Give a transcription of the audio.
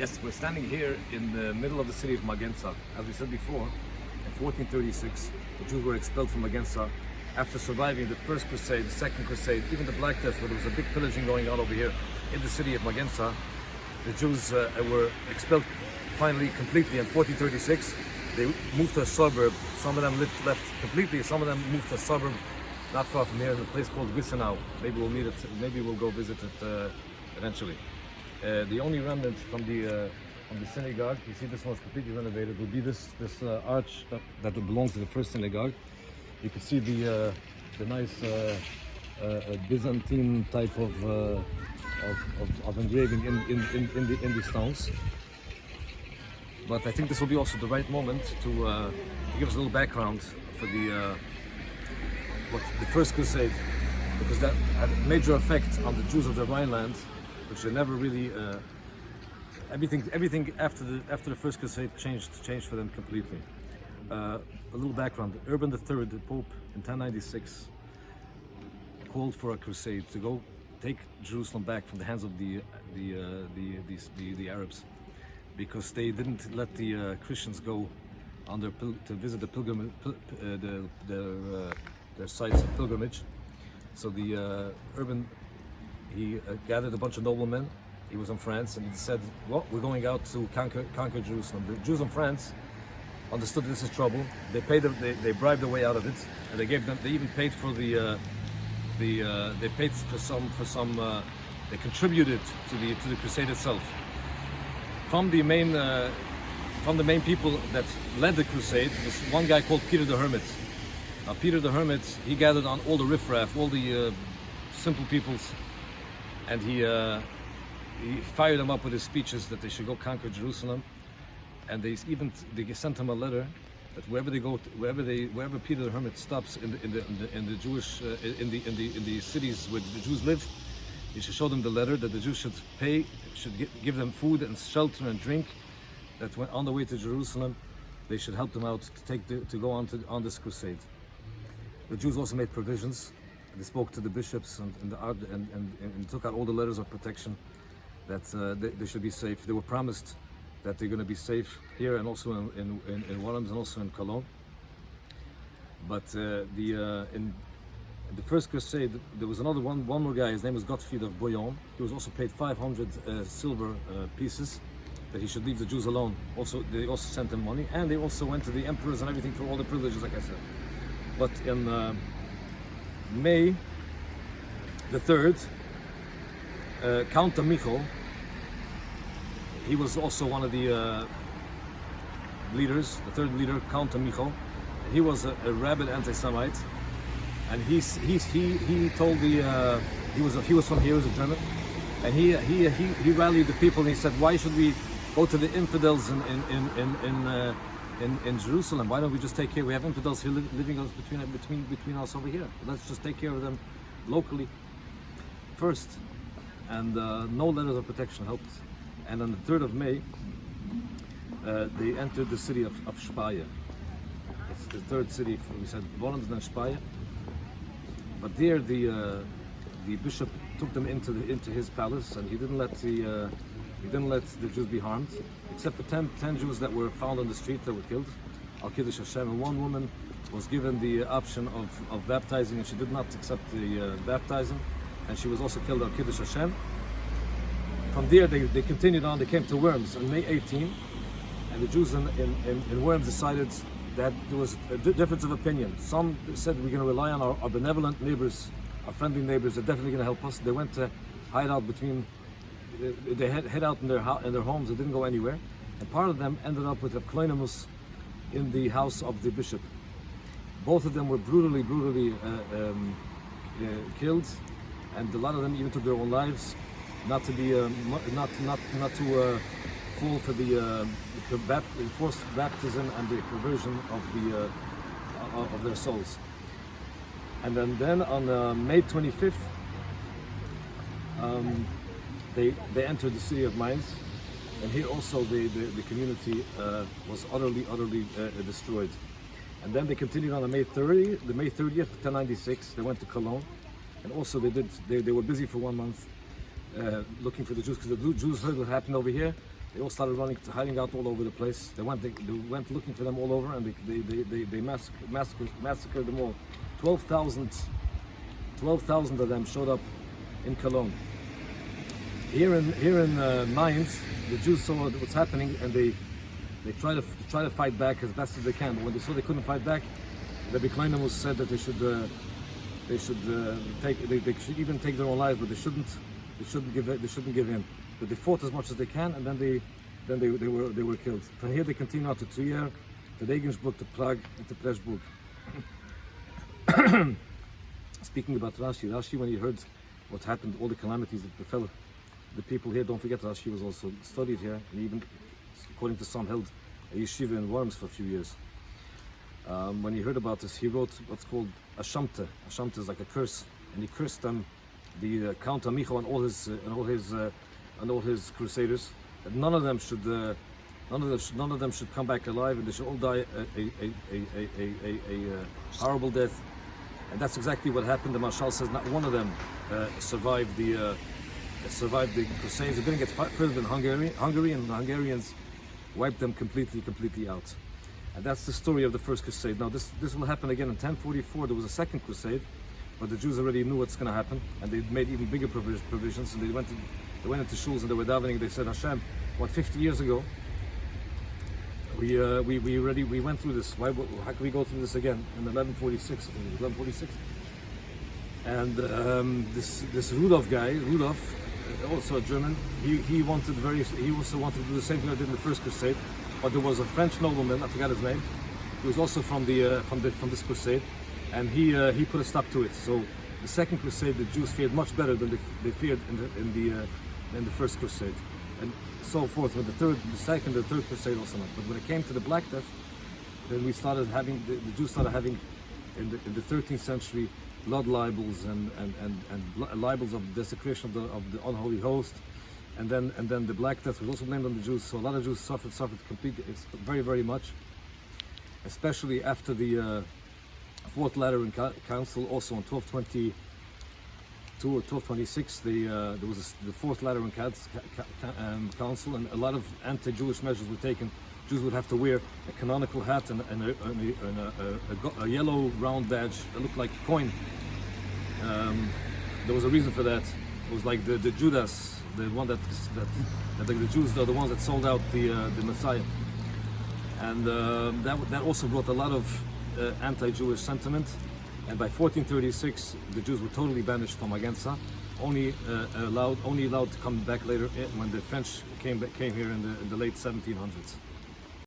Yes, we're standing here in the middle of the city of Magenza. As we said before, in 1436, the Jews were expelled from Magenza after surviving the First Crusade, the Second Crusade, even the Black Death, where there was a big pillaging going on over here in the city of Magenza. The Jews were expelled finally completely in 1436. They moved to a suburb. Some of them left completely. Some of them moved to a suburb not far from here, in a place called Wissenau. Maybe we'll meet it. Maybe we'll go visit it eventually. The only remnant from the synagogue, you see this one's completely renovated, would be this arch that belongs to the first synagogue. You can see the nice Byzantine type of engraving in the stones. But I think this will be also the right moment to give us a little background for the First Crusade, because that had a major effect on the Jews of the Rhineland, which they never really. Everything after the First Crusade changed for them completely. A little background: Urban III, the Pope, in 1096, called for a crusade to go take Jerusalem back from the hands of the Arabs, because they didn't let the Christians go on to visit the their sites of pilgrimage. So the Urban, he gathered a bunch of noblemen. He was in France, and he said, "Well, we're going out to conquer Jerusalem." The Jews in France understood this is trouble. They paid they bribed their way out of it, and they gave them. They even paid for they paid for some. They contributed to the crusade itself. From the main people that led the crusade was one guy called Peter the Hermit. Now, Peter the Hermit, he gathered on all the riffraff, all the simple peoples, and he fired them up with his speeches that they should go conquer Jerusalem. And they sent him a letter that wherever they go, wherever Peter the Hermit stops in the Jewish in the cities where the Jews live, he should show them the letter that the Jews should give them food and shelter and drink. That when on the way to Jerusalem, they should help them out to go on this crusade. The Jews also made provisions. They spoke to the bishops and took out all the letters of protection that they should be safe. They were promised that they're going to be safe here and also in Worms and also in Cologne. But in the First Crusade, there was one more guy. His name was Gottfried of Bouillon. He was also paid 500 silver pieces that he should leave the Jews alone. Also, they also sent him money, and they also went to the emperors and everything for all the privileges, like I said. But in May the 3rd, Count Michael, he was also one of the leaders, the third leader, Count Michael. He was a rabid anti-Semite, and he told he was from here, he was a German, and he rallied the people, and he said, why should we go to the infidels in Jerusalem? Why don't we just take care? We have infidels here living between us over here. Let's just take care of them locally first. And no letters of protection helped. And on the 3rd of May, they entered the city of Speyer. It's the third city. We said Worms and Speyer. But there, the bishop took them into his palace, and he didn't let the Jews be harmed, except for 10 Jews that were found on the street that were killed, Al Kiddush Hashem. And one woman was given the option of baptizing, and she did not accept the baptizing, and she was also killed Al Kiddush Hashem. From there, they continued on. They came to Worms on May 18, and the Jews in Worms decided that there was a difference of opinion. Some said we're going to rely on our benevolent neighbors, our friendly neighbors. They're definitely going to help us. They went to hide out they head out in their homes. They didn't go anywhere. And part of them ended up with a colmination in the house of the bishop. Both of them were brutally killed, and a lot of them even took their own lives. Not to be fall for the forced baptism and the conversion of their souls. And then on May 25th, they entered the city of Mainz, and here also the community was utterly destroyed. And then they continued on the May 30th, 1096. They went to Cologne, and also they were busy for 1 month. Looking for the Jews, because the Jews heard what happened over here. They all started running, hiding out all over the place. They went looking for them all over, and they massacred them all. 12,000 of them showed up in Cologne. Here in Mainz, the Jews saw what's happening, and they try to fight back as best as they can. But when they saw they couldn't fight back, the Bekleinamos said that they should even take their own lives, but they shouldn't give in. But they fought as much as they can, and then they were killed. From here they continue out to Trier, to Regensburg, to Prague, and to Pressburg. Speaking about Rashi, when he heard what happened, all the calamities that befell the people here, don't forget Rashi was also studied here, and even, according to some, held a yeshiva in Worms for a few years. When he heard about this, he wrote what's called a shamte. A shamte is like a curse, and he cursed them, the Count Amicho and all his crusaders, that none of them should come back alive, and they should all die a horrible death. And that's exactly what happened. The Marshal says not one of them survived the Crusades. They didn't get further than Hungary, and the Hungarians wiped them completely out. And that's the story of the First Crusade. Now this will happen again in 1044. There was a Second Crusade, but the Jews already knew what's going to happen, and they made even bigger provisions. And they went into shuls and they were davening. They said, Hashem, 50 years ago, we went through this. How can we go through this again in 1146? 1146. And this Rudolf guy, also a German, he also wanted to do the same thing I did in the First Crusade. But there was a French nobleman, I forgot his name, who was also from this crusade, and he put a stop to it. So the Second Crusade, the Jews feared much better than they feared in the First Crusade, and so forth. With the Second, the Third Crusade also not. But when it came to the Black Death, then the Jews started having in the 13th century blood libels and libels of desecration of the unholy host. And then the Black Death was also blamed on the Jews. So a lot of Jews suffered completely, very much, especially after the Fourth Lateran Council. Also in 1222 or 1226, there was the Fourth Lateran Council, and a lot of anti-Jewish measures were taken. Jews would have to wear a canonical hat and a yellow round badge that looked like a coin. There was a reason for that. It was like the Judas. The one that the Jews are the ones that sold out the Messiah, and that also brought a lot of anti-Jewish sentiment. And by 1436, the Jews were totally banished from Magenza, only allowed to come back later when the French came here in the late 1700s.